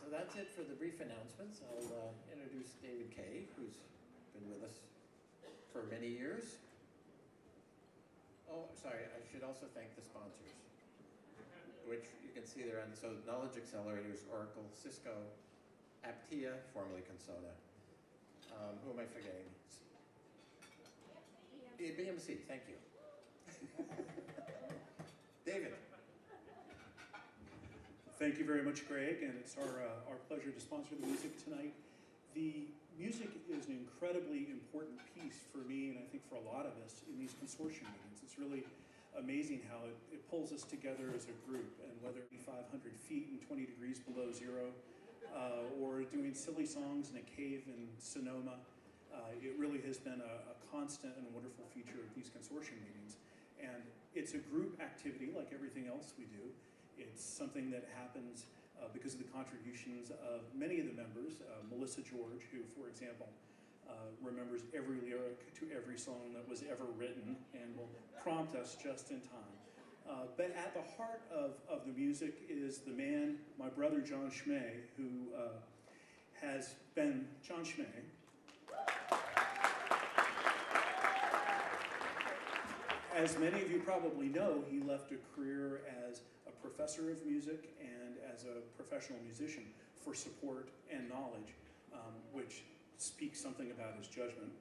So that's it for the brief announcements. I'll introduce David Kay, who's been with us for many years. Oh, sorry, I should also thank the sponsors, which you can see there on, so Knowledge Accelerators, Oracle, Cisco, Aptia, formerly Consona. Who am I forgetting? BMC, thank you. David. Thank you very much, Greg, and it's our pleasure to sponsor the music tonight. The music is an incredibly important piece for me, and I think for a lot of us in these consortium meetings. It's really amazing how it pulls us together as a group, and whether it be 500 feet and 20 degrees below zero, or doing silly songs in a cave in Sonoma, it really has been a constant and wonderful feature of these consortium meetings. And it's a group activity like everything else we do. It's something that happens because of the contributions of many of the members. Melissa George, who, for example, remembers every lyric to every song that was ever written and will prompt us just in time. But at the heart of the music is the man, my brother John Chmaj, who has been John Chmaj. As many of you probably know, he left a career as a professor of music and as a professional musician for support and knowledge, which speaks something about his judgment.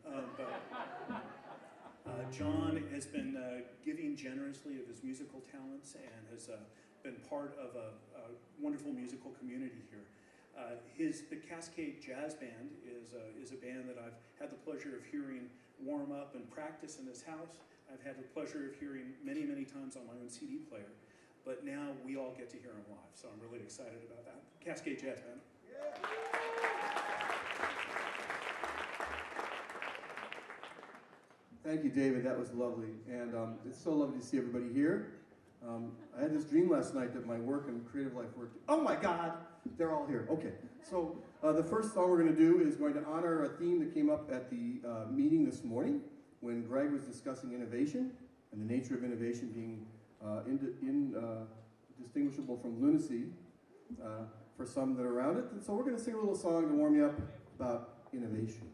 John has been giving generously of his musical talents and has been part of a wonderful musical community here. The Cascade Jazz Band is a band that I've had the pleasure of hearing warm up and practice in his house. I've had the pleasure of hearing many, many times on my own CD player, but now we all get to hear him live, so I'm really excited about that. Cascade Jazz Band. Yeah. Thank you, David. That was lovely, and it's so lovely to see everybody here. I had this dream last night that my work and creative life worked. Oh my God, they're all here. Okay, so the first song we're going to do is going to honor a theme that came up at the meeting this morning when Greg was discussing innovation and the nature of innovation being indistinguishable from lunacy for some that are around it. And so we're going to sing a little song to warm you up about innovation.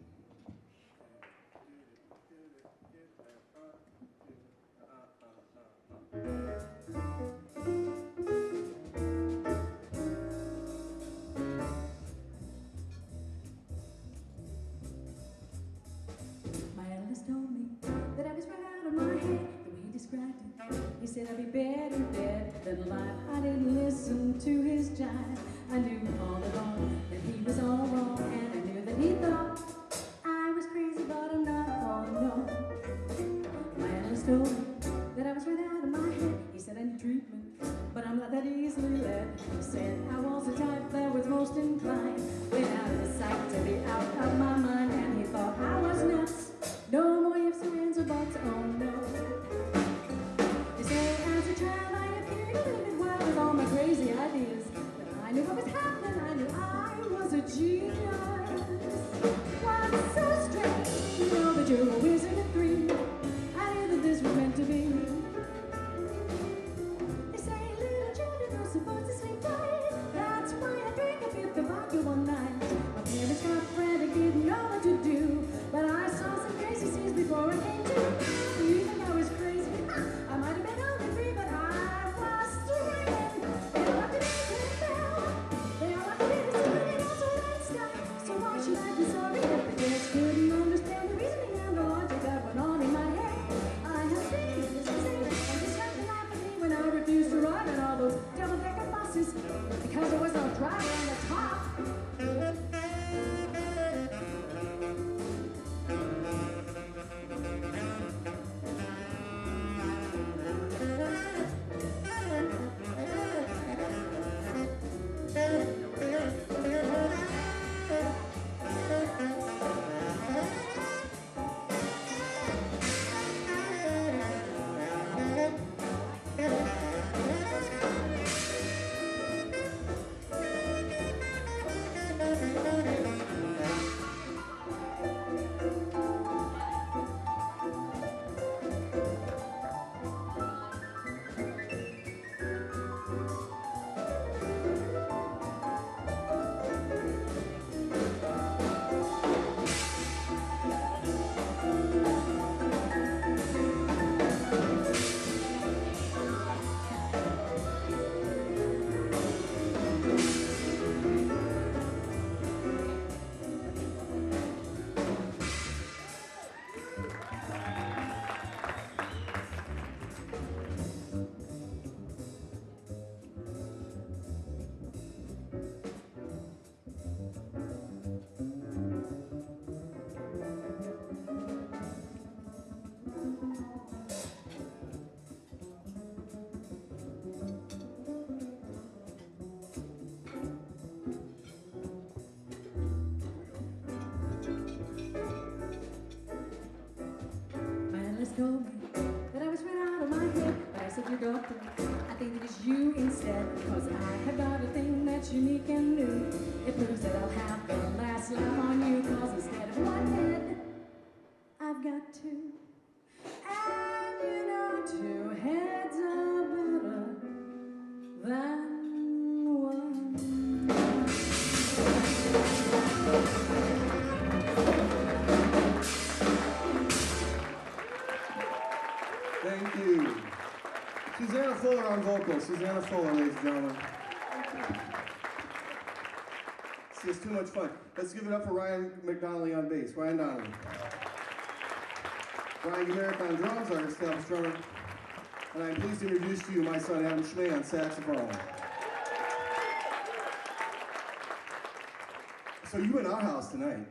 He said I'd be better dead than alive. I didn't listen to his jive. I knew all along that he was all wrong, and I knew that he thought I was crazy, but I'm not. Oh no. My analyst told me that I was right out of my head. He said I need treatment, but I'm not that easily led. He said I was the type that was most inclined, went out of his sight to be out of my mind, and he thought I was nuts. No more ifs or ands or buts. Oh no. Crazy ideas, but I knew what was happening. I knew I was a genius. Why, it's so strange, you know that you're a wizard at 3. I knew that this was meant to be. They say little children are supposed to sleep tight. That's why I drank a fifth of vodka one night. My parents got frantic, didn't know what to do, but I saw some crazy scenes before I came to. You think I was crazy? I might have been only 3, but I was 3. Couldn't understand the reasoning and the logic that went on in my head. I had things to say, and just had to laugh at me when I refused to ride in all those double-decker buses because there was no driver on the top. said, cause I have got a thing that's unique and new. It proves that I'll have the last laugh on you, cause instead of one head, I've got two. And you know, two heads are better than one. Thank you. Susanna Fuller on vocals. Susanna Fuller, ladies and gentlemen. It's just too much fun. Let's give it up for Ryan McDonnelly on bass. Ryan Donnelly. Ryan Gmerek on drums, our established drummer. And I'm pleased to introduce to you my son, Adam Chmaj, on saxophone. So you in our house tonight.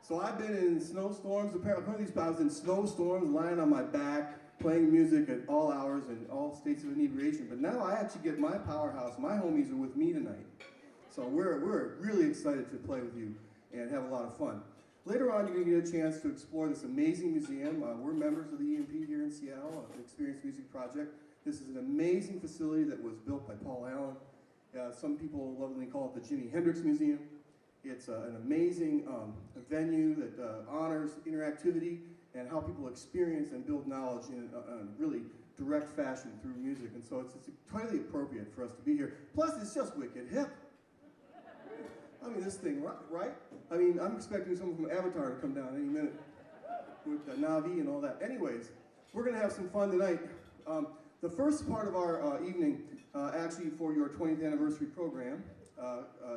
So I've been in snowstorms, apparently I was in snowstorms, lying on my back, playing music at all hours and all states of inebriation. But now I actually get my powerhouse, my homies are with me tonight. So we're really excited to play with you and have a lot of fun. Later on, you're going to get a chance to explore this amazing museum. We're members of the EMP here in Seattle, an Experience Music Project. This is an amazing facility that was built by Paul Allen. Some people lovingly call it the Jimi Hendrix Museum. It's an amazing venue that honors interactivity and how people experience and build knowledge in a really direct fashion through music. And so it's entirely appropriate for us to be here. Plus, it's just wicked hip. I mean, this thing, right? I mean, I'm expecting someone from Avatar to come down any minute with Navi and all that. Anyways, we're going to have some fun tonight. The first part of our evening, actually for your 20th anniversary program,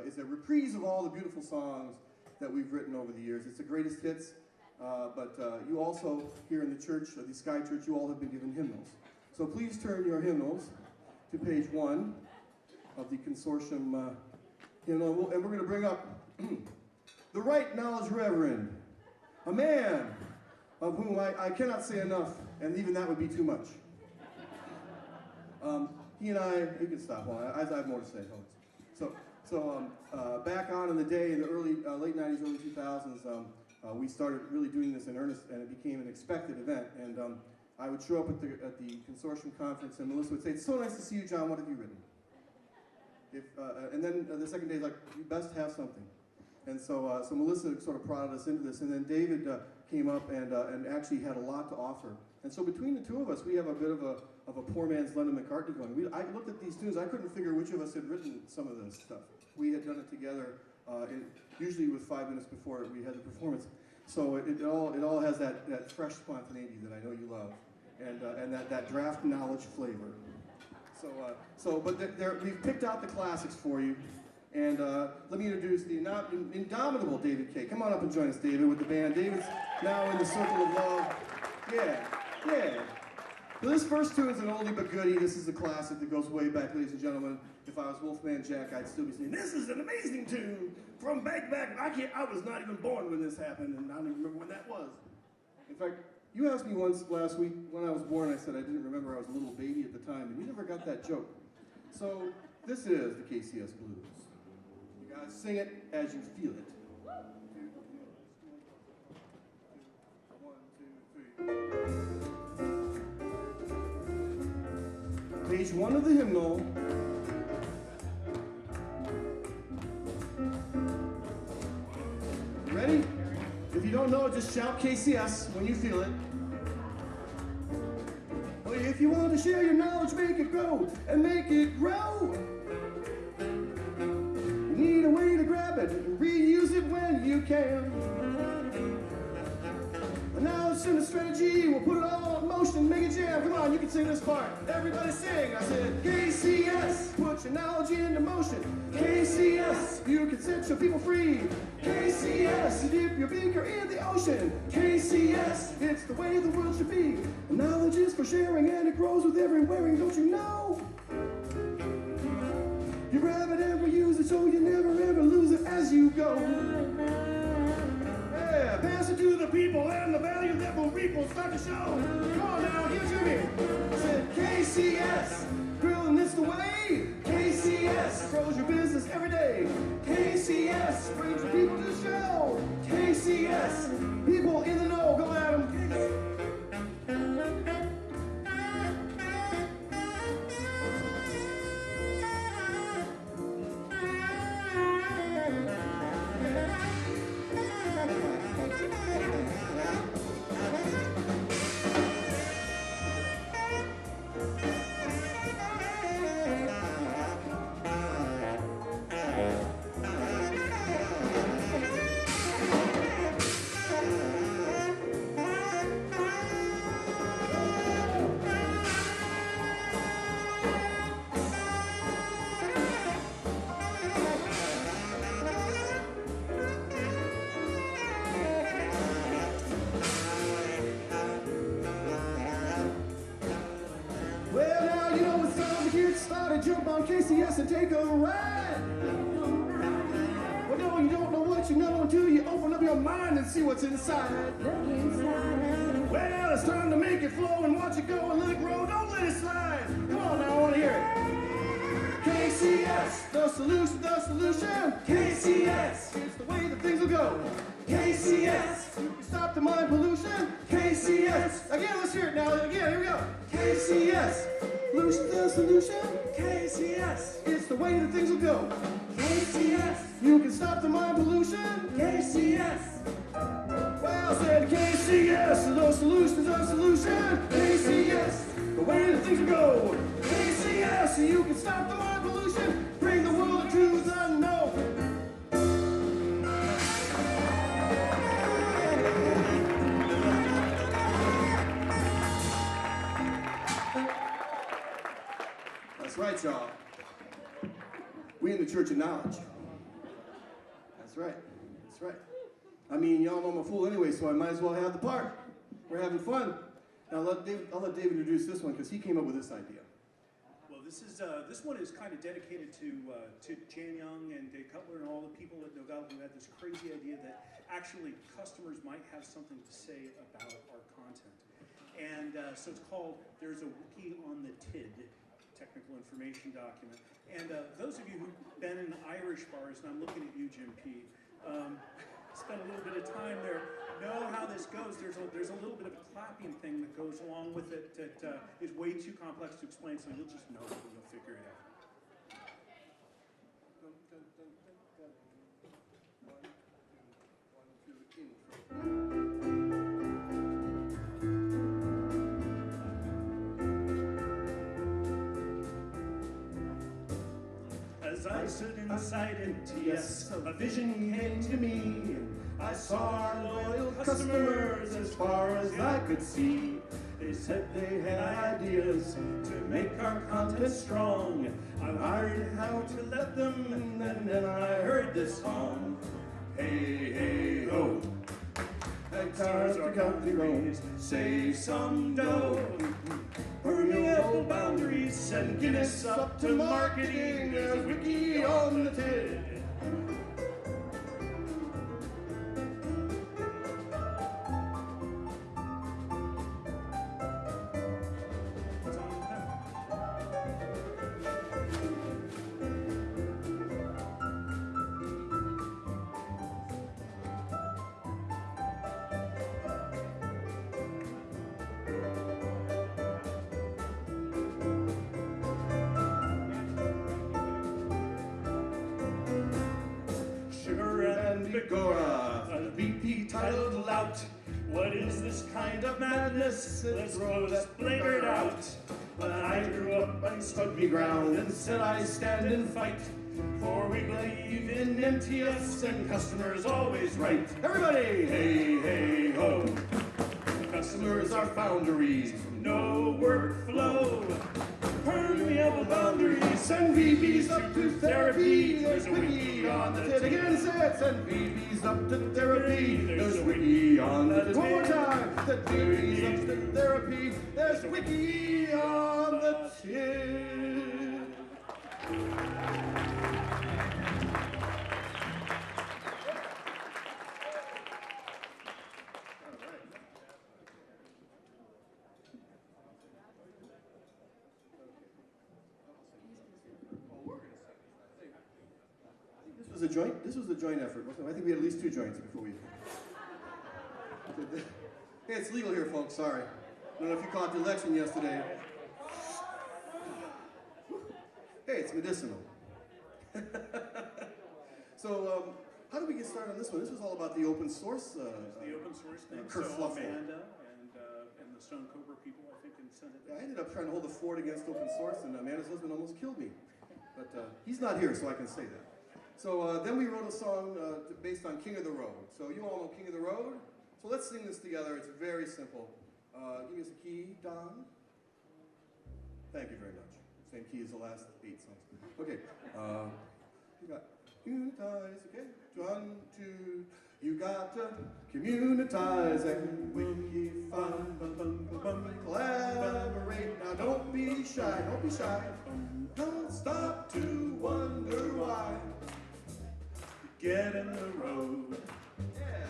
is a reprise of all the beautiful songs that we've written over the years. It's the greatest hits, but you also, here in the church, the Sky Church, you all have been given hymnals. So please turn your hymnals to page 1 of the Consortium hymnal, and we're going to bring up the Right Knowledge Reverend, a man of whom I cannot say enough, and even that would be too much. He and I, you can stop while I have more to say. So back on in the day, in the late 90s, early 2000s, we started really doing this in earnest, and it became an expected event. And I would show up at the Consortium conference, and Melissa would say, "It's so nice to see you, John. What have you written?" And then the second day, like, "You best have something." And so Melissa sort of prodded us into this, and then David came up and actually had a lot to offer. And so between the two of us, we have a bit of a poor man's Lennon McCartney going. I looked at these tunes, I couldn't figure which of us had written some of this stuff. We had done it together, usually with 5 minutes before we had the performance. So it all has that fresh spontaneity that I know you love, and that draft knowledge flavor. But we've picked out the classics for you. And let me introduce the indomitable David Kay. Come on up and join us, David, with the band. David's now in the circle of love. Yeah. Well, this first tune is an oldie but goodie. This is a classic that goes way back, ladies and gentlemen. If I was Wolfman Jack, I'd still be saying, "This is an amazing tune from back. I was not even born when this happened, and I don't even remember when that was." In fact, you asked me once last week when I was born. I said I didn't remember. I was a little baby at the time, and you never got that joke. So this is the KCS Blues. You guys sing it as you feel it. 1, 2, 3. Page 1 of the hymnal. Ready? If you don't know it, just shout KCS when you feel it. Well, if you want to share your knowledge, make it grow and make it grow. You need a way to grab it and reuse it when you can. Now it's in the strategy, we'll put it all in motion, make it jam. Come on, you can sing this part. Everybody sing. I said, KCS, put your knowledge into motion. KCS, you can set your people free. KCS, dip your beaker in the ocean. KCS, it's the way the world should be. Knowledge is for sharing and it grows with every wearing, don't you know? You grab it and reuse it so you never ever lose it as you go. Yeah, pass it to the people and the value that will reap will start to show. Come on now, give it to me. I said KCS, grilling this the way. KCS, grows your business every day. KCS, brings your people to the show. KCS, people in the know, go at them. KCS and take a ride. Well, no, you don't know what you know until you open up your mind and see what's inside. Well, it's time to make it flow and watch it go and let it grow. Don't let it slide. Come on now, I want to hear it. KCS, the solution, the solution. KCS, it's the way that things will go. KCS, you can stop the mind pollution. KCS, again, let's hear it now. Again, here we go. KCS, solution, the solution. KCS, it's the way that things will go. KCS, you can stop the mind pollution. KCS. Well said, KCS, the solution, the solution. KCS, the way that things will go. KCS, you can stop the mind pollution. Bring the world to the know. That's right, y'all. We in the Church of Knowledge. That's right. That's right. I mean, y'all know I'm a fool anyway, so I might as well have the part. We're having fun. Now, I'll let David introduce this one because he came up with this idea. Well, this one is kind of dedicated to Jan Young and Dave Cutler and all the people at Novell who had this crazy idea that actually customers might have something to say about our content. And so it's called There's a Wiki on the TID, Technical Information Document. And those of you who've been in Irish bars, and I'm looking at you, Jim P., spent a little bit of time there, know how this goes. There's a little bit of a clapping thing that goes along with it that is way too complex to explain, so you'll just know it and you'll figure it out. As I stood inside NTS, a vision came to me. I saw our loyal customers as far as I could see. They said they had ideas to make our content strong. I learned how to let them, and then I heard this song. Hey, hey, ho. Hectares are county roads, save some dough. Permeable boundaries, send Guinness up to marketing. There's a wiki on the TID. A BP titled Lout. What is this kind of madness? Let's blare it out. When I grew up, I stood me ground and said I stand and fight. For we believe in MTS and customers always right. Everybody, hey, hey, ho. Customers are founderies, no workflow. Permeable boundaries, send VBs up to therapy. There's a wiki on the TID. Again, send VBs up to therapy. There's a wiki on the TID. One more time. Send VBs up to therapy. There's a wiki on the TID. This was a joint effort. I think we had at least 2 joints before we... Hey, it's legal here, folks. Sorry. I don't know if you caught the election yesterday. Hey, it's medicinal. So, how did we get started on this one? This was all about the open source. The open source thing. So Amanda and the Stone Cobra people, I think, sent it. Yeah, I ended up trying to hold the fort against open source, and Amanda's husband almost killed me. But he's not here, so I can say that. So then we wrote a song based on King of the Road. So you all know King of the Road? So let's sing this together. It's very simple. Give me us a key, Don. Thank you very much. Same key as the last 8 songs. Okay. You got unitize, okay? 1, 2. You got to communitize and wikify, collaborate. Now don't be shy, don't be shy. Don't stop to wonder why. Get in the road. Yeah.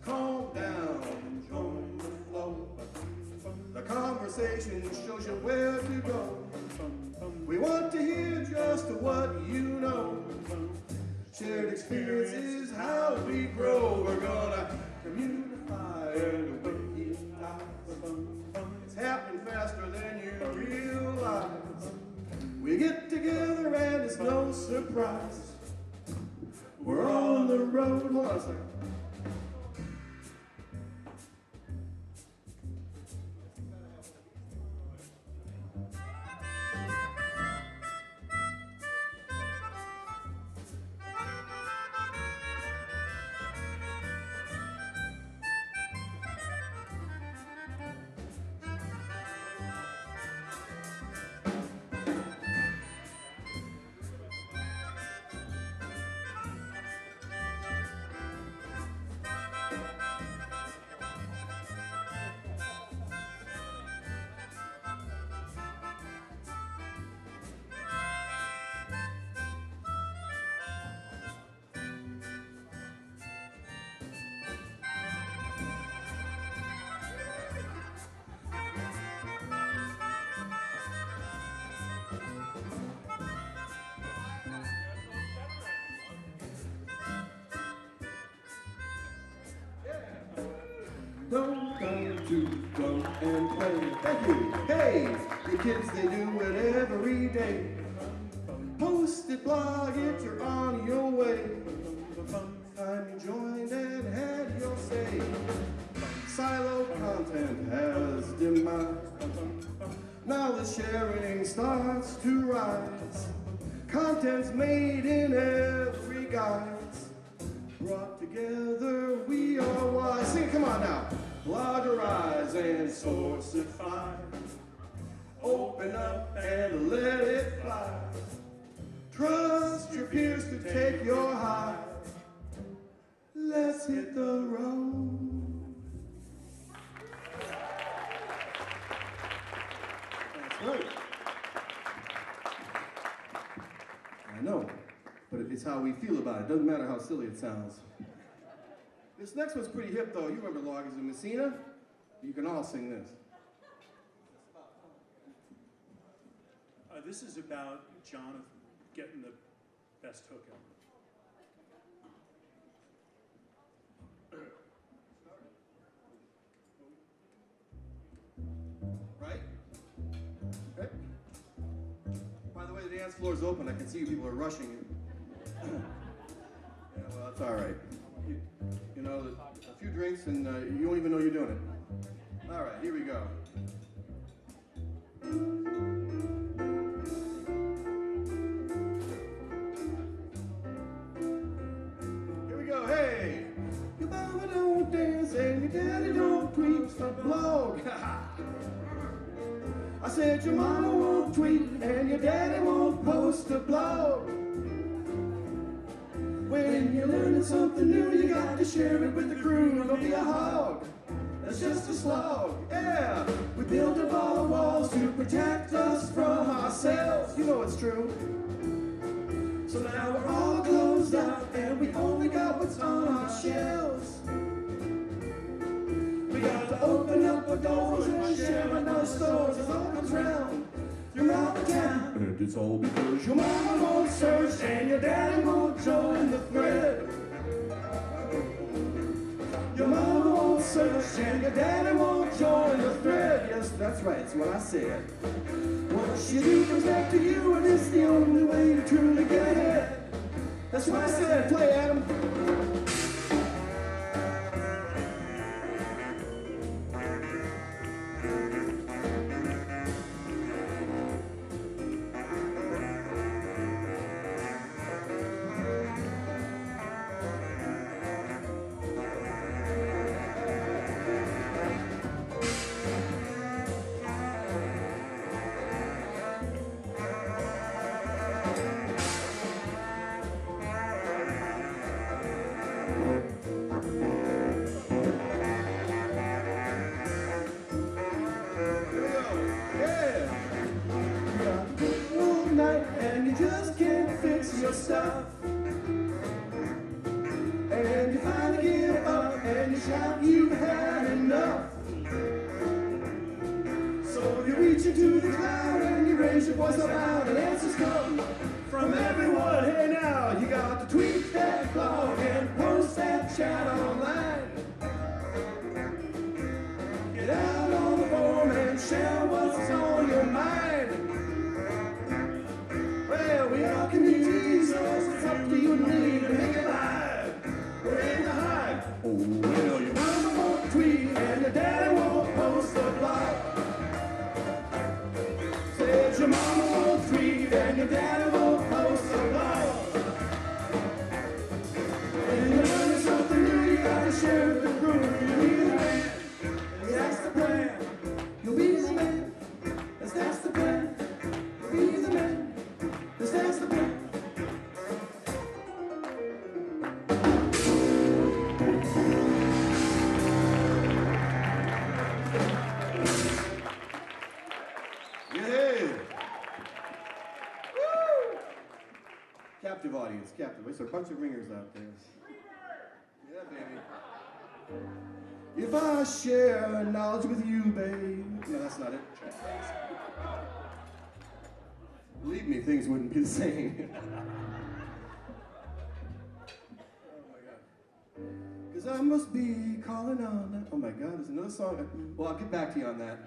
Calm down and join the flow. The conversation shows you where to go. We want to hear just what you know. Shared experience is how we grow. We're gonna communify and wikify. It's happening faster than you realize. We get together and it's no surprise. We're on the road. Hold on a second. Don't go and play. Thank you. Hey, the kids, they do it every day. Post it, blog it, you're on your way. Time you joined and had your say. Silo content has demise. Now the sharing starts to rise. Content's made in every guise. Brought together, we are wise. Sing it, come on now. Bloggerize and sourceify. Open up and let it fly. Trust your peers to take your high. Let's hit the road. That's right. I know, but it's how we feel about it. Doesn't matter how silly it sounds. This next one's pretty hip, though. You remember Loggers in Messina? You can all sing this. This is about Jonathan getting the best hookup. Right? Okay. By the way, the dance floor is open. I can see you people are rushing it. Yeah, well, that's all right. You know, a few drinks and you don't even know you're doing it. All right, here we go. Here we go, hey! Your mama don't dance and your daddy don't tweet a blog. I said your mama won't tweet and your daddy won't post a blog. When you're learning something new, you got to share it with the crew. Don't be a hog. That's just a slog. Yeah. We built up all the walls to protect us from ourselves. You know it's true. So now we're all closed out and we only got what's on our shelves. We got to open up our doors and share in those stores as all comes round. Throughout the town, and it's all because your mama won't search and your daddy won't join the thread. Your mama won't search and your daddy won't join the thread. Yes, that's right, it's what I said. What you do comes back to you, and it's the only way to truly get ahead. That's what I said. Play, Adam. and you shout, you've had enough. So you reach into the cloud and you raise your voice aloud, and answers come from everyone. Hey now, you got to tweet that blog and post that chat online. Get out on the forum and share what's on your mind. Well, we are community, so it's up to you and me to make it live. We're in the hive. Oh, well, your mama won't tweet and your daddy won't post a blog. Says your mama won't tweet and your daddy won't post a blog. And you're learning something new, you gotta share with the group. You'll be the man, and that's the plan. You'll be the man, as that's the plan. You'll be the man, as that's the plan. Yay! Woo! Captive audience, captive. There's a bunch of ringers out there. Yeah, baby. If I share knowledge with you, babe. No, that's not it. Believe me, things wouldn't be the same. Oh my God. Because I must be calling on. Oh my God, there's another song. Well, I'll get back to you on that.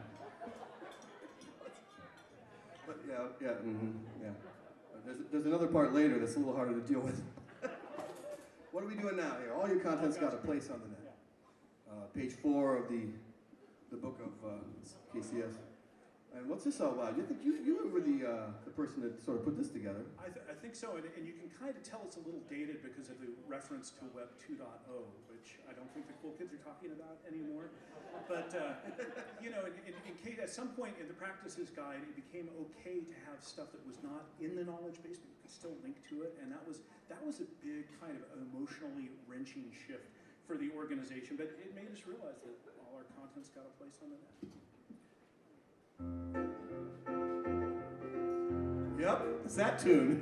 But yeah. There's another part later that's a little harder to deal with. What are we doing now here? All your content's got a place on the net. Page 4 of the book of KCS. And what's this all about? You think you were the person that sort of put this together? I think so, and you can kind of tell it's a little dated because of the reference to Web 2.0, which I don't think the cool kids are talking about anymore. But you know, in Kate, at some point in the practices guide, it became okay to have stuff that was not in the knowledge base, but you could still link to it, and that was a big kind of emotionally wrenching shift for the organization. But it made us realize that all our content's got a place on the net. Yep, it's that tune.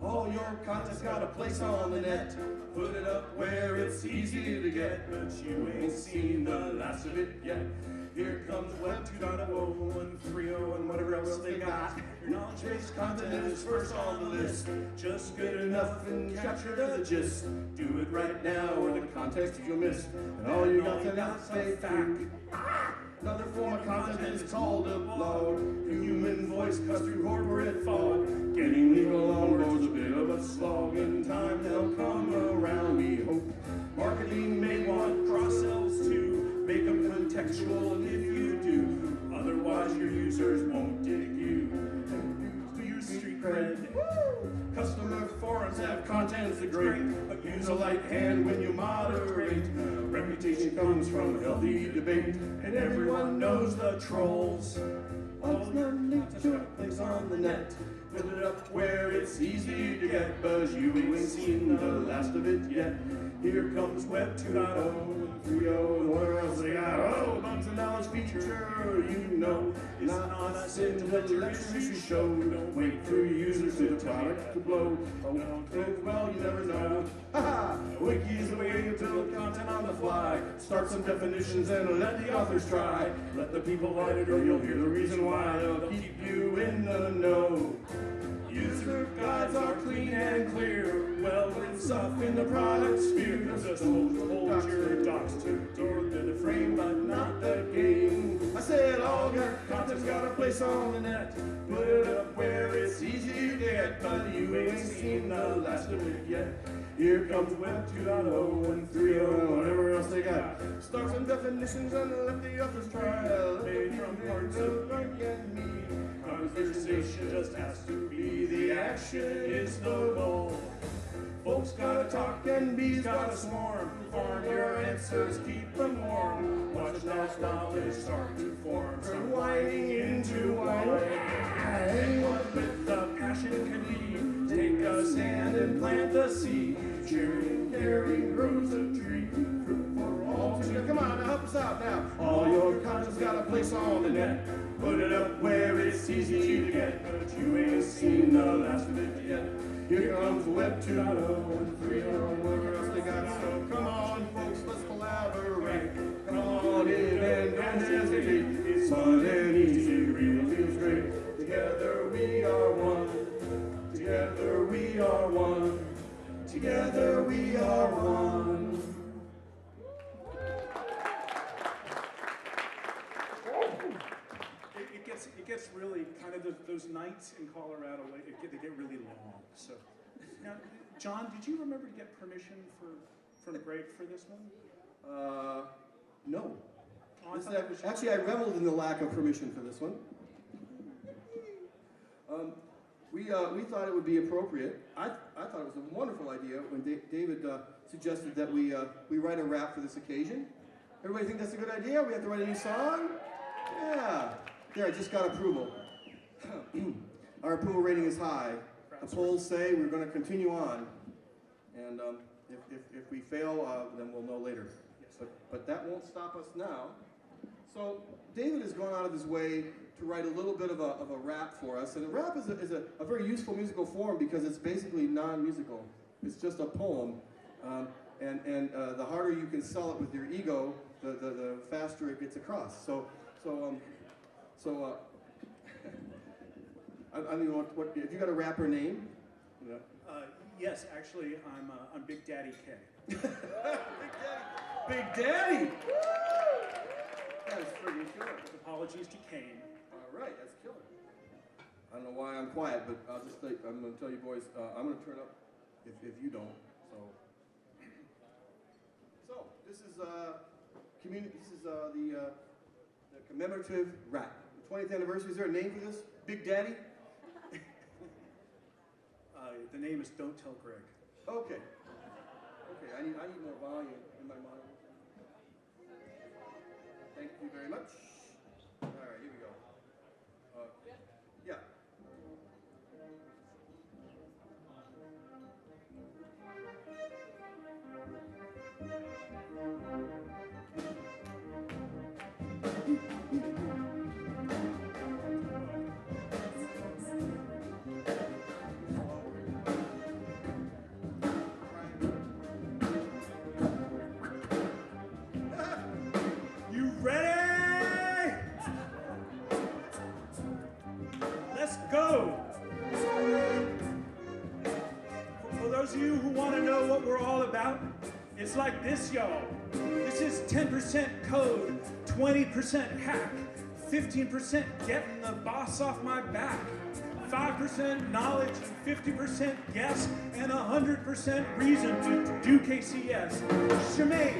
All your content's got a place on the net. Put it up where it's easy to get, but you ain't seen the last of it yet. Here comes Web 2.0 and 3.0 and whatever else they got. Your knowledge-based content is first on the list. Just good enough and capture the gist. Do it right now or the context you'll miss. And all you got to now say fact. Another form of content is called a blog. Human voice cuts through corporate fog. Getting legal on board's a bit of a slog. In time they'll come around, we hope. Marketing may want cross-sells too. Make them contextual, and if you do, otherwise your users won't dig you. And use street cred. Customer forums have contents that great, but use a light hand when you moderate. Reputation comes from healthy debate, and everyone knows the trolls. What's not linked to a place on the net? Put it up where it's easy to get, buzz you ain't seen the last of it yet. Here comes Web 2.0 and 3.0 and whatever else they got. Oh, bugs and knowledge feature, you know. It's not a sin to let your literacy show. Don't wait for users to the product to blow. Oh, well, you never know. Haha! Wiki is the way to build content on the fly. Start some definitions and let the authors try. Let the people write it or you'll hear the reason why. They'll keep you in the know. User guides are clean and clear, well-written stuff in the product sphere. Just hold your docs to the frame, but not the game. I said all your content's got a place on the net. Put it up where it's easy to get, but you ain't seen the last of it yet. Here comes Web 2.0 and 3.0 and whatever else they got. Start some definitions and let the others try. Made from parts of Frank and me. Conversation just has to be the action is the goal. Folks gotta talk and bees gotta swarm. Farm your answers, keep them warm. Watch now knowledge start to form. Turn whining into wine. Anyone with the passion can lead. Take a stand and plant the seed. Cheering, caring grows a tree. Fruit for all to come on, now help us out now. All your content's got a place on the net. Put it up where it's easy easy to get, but you ain't seen the last of it yet. Here comes Web 2.0 and 3.0, whatever else they got. So come on, folks, let's collaborate. Come on in and don't hesitate. It's fun and easy, really feels great. Together we are one. Together we are one. Together we are one. It gets really kind of those nights in Colorado. They get really long. So now, John, did you remember to get permission from Greg for this one? No. Oh, Actually, I reveled in the lack of permission for this one. We thought it would be appropriate. I thought it was a wonderful idea when David suggested that we write a rap for this occasion. Everybody think that's a good idea? We have to write a new song? Yeah. There, I just got approval. Our approval rating is high. The polls say we're going to continue on. And if we fail, then we'll know later. But that won't stop us now. So David has gone out of his way to write a little bit of a rap for us. And a rap is a very useful musical form because it's basically non-musical. It's just a poem. And the harder you can sell it with your ego, the faster it gets across. I mean, what have you got a rapper name? Yeah. Yes, actually, I'm Big Daddy K. Big Daddy! That is freaking killer. Apologies to Kane. All right, that's killer. I don't know why I'm quiet, but I'm going to tell you boys, I'm going to turn up if you don't. So this is the commemorative rap. The 20th anniversary. Is there a name for this? Big Daddy? The name is Don't Tell Greg. Okay. Okay, I need more volume in my mind. Thank you very much. All right, here we go. Yeah. Go! For those of you who want to know what we're all about, it's like this, y'all. This is 10% code, 20% hack, 15% getting the boss off my back, 5% knowledge, 50% guess, and 100% reason to do KCS. Chmaj,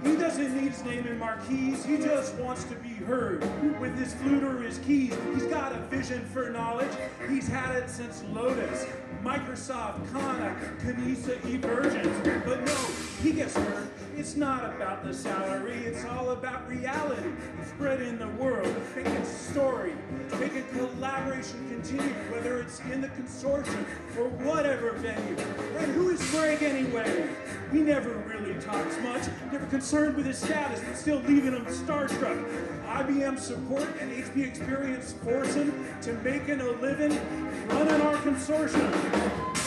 he doesn't need his name in marquees, he just wants to be heard. With his flute or his keys, he's got a vision for knowledge, he's had it since Lotus, Microsoft, Kana, Kanisa, eVersions. But no, he gets heard. It's not about the salary, it's all about reality. Spreading the world, making story, making collaboration continue, whether it's in the Consortium or whatever venue. And who is Greg anyway? He never really talks much, never concerned with his status, but still leaving him starstruck. IBM support and HP experience force him to making a living running our Consortium.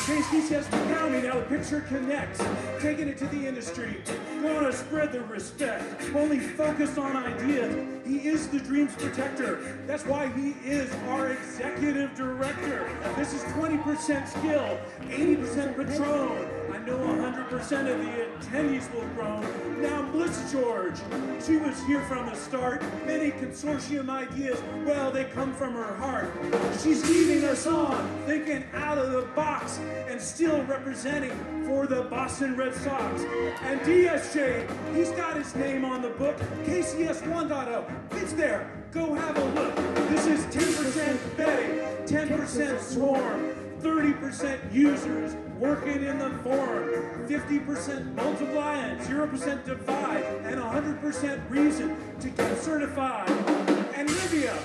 Change DCS to county, now the picture connects. Taking it to the industry, gonna spread the respect. Only focused on ideas, he is the dream's protector. That's why he is our executive director. This is 20% skill, 80% Patron. I know 100% of the attendees will groan. Now Melissa George, she was here from the start. Many Consortium ideas, well, they come from her heart. She's leading us on, thinking out of the box, and still representing for the Boston Red Sox. And DSJ, he's got his name on the book, KCS 1.0. It's there, go have a look. This is 10% Betty, 10% Swarm, 30% users working in the forum, 50% multiply and 0% divide, and 100% reason to get certified. And Livia,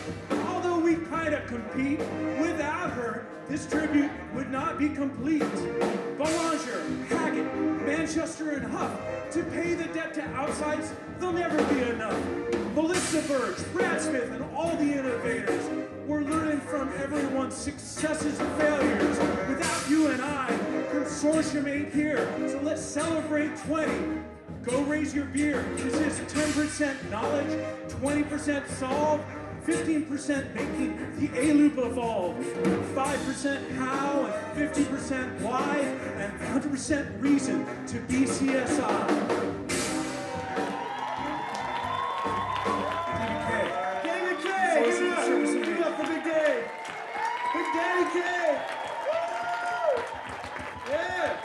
although we kind of compete, without her, this tribute would not be complete. Belanger, Hackett, Manchester, and Huff, to pay the debt to outsides, they'll never be enough. Melissa Birch, Brad Smith, and all the innovators, we're learning from successes and failures. Without you and I, Consortium ain't here. So let's celebrate 20. Go raise your beer. This is 10% knowledge, 20% solve, 15% making the A loop evolve, 5% how, and 50% why, and 100% reason to be CSI. David K! Give it up for Big Dave! Big Daddy K! Woo! Yeah!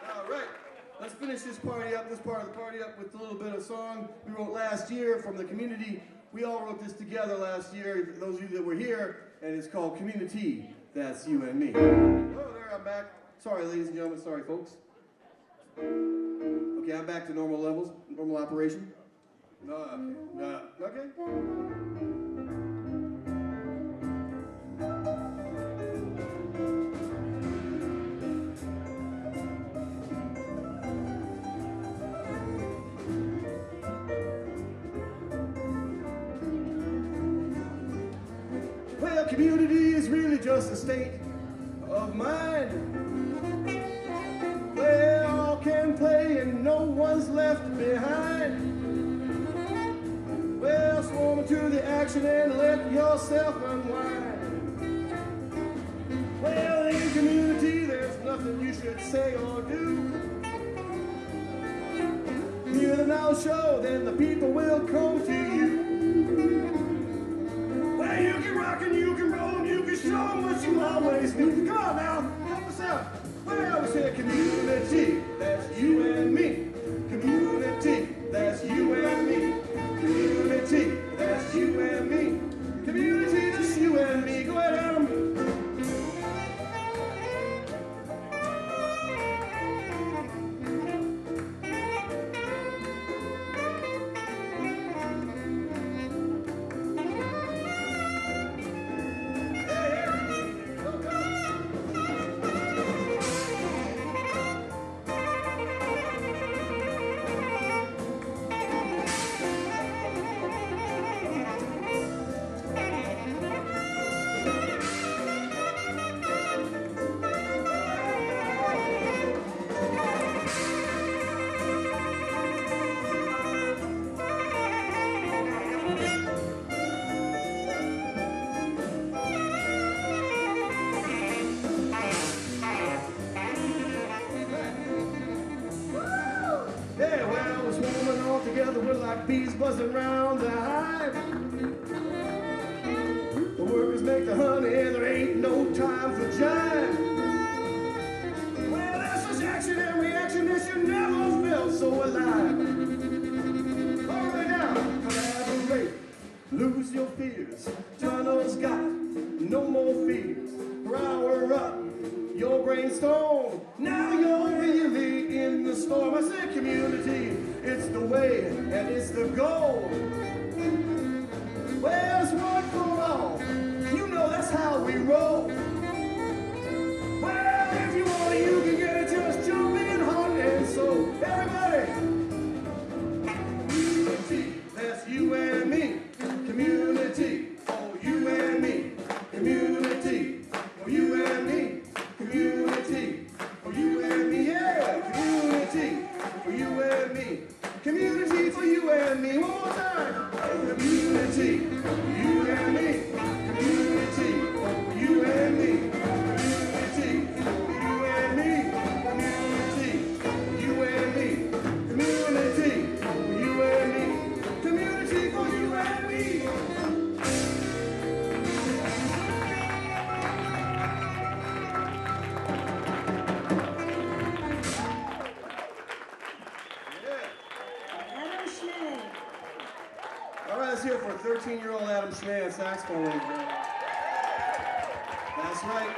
All right, let's finish this part of the party up with a little bit of song we wrote last year from the community. We all wrote this together last year, those of you that were here, and it's called Community, That's You and Me. Oh, there, I'm back. Sorry, ladies and gentlemen, sorry, folks. Okay, I'm back to normal levels, normal operation. No, okay. Well, community is really just a state of mind where all can play and no one's left behind. Well, swarm into the action and let yourself unwind. Well, in community, there's nothing you should say or do. Hear the now show, then the people will come to you. Well, you can rock and you can roll and you can show them what you always do. Come on now, help us out. Well, we say community, that's you and me. Community, that's you and me. Community, that's you and me. Community, that's you and me. Go ahead, Adam. Bees buzzing round the hive. The workers make the honey and there ain't no time for jive. Well, there's such action and reaction that you never felt so alive. All right now, collaborate, lose your fears. Tunnels got no more fears. Power up, your brainstorm. Now you're really in the storm. I said community. It's the way and it's the goal. Well, it's one for all. You know that's how we roll. Well, if you want it, you can get it. Just jump in, heart and soul. Everybody. Community, that's you and me. Community, oh, you and me. Community, oh, you and me. Community, oh, you and me. Yeah, community, oh, you and me. Community for you and me. One more time. Community, you and me. Community, you and me. Community, you and me. Community, you and me. Community, you and me. Community for you and me. Let's hear it for 13-year-old Adam Chmaj, saxophone. That's right.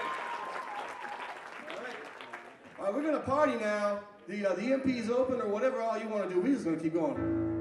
All right, we're going to party now. The EMP is open or whatever all you want to do. We're just going to keep going.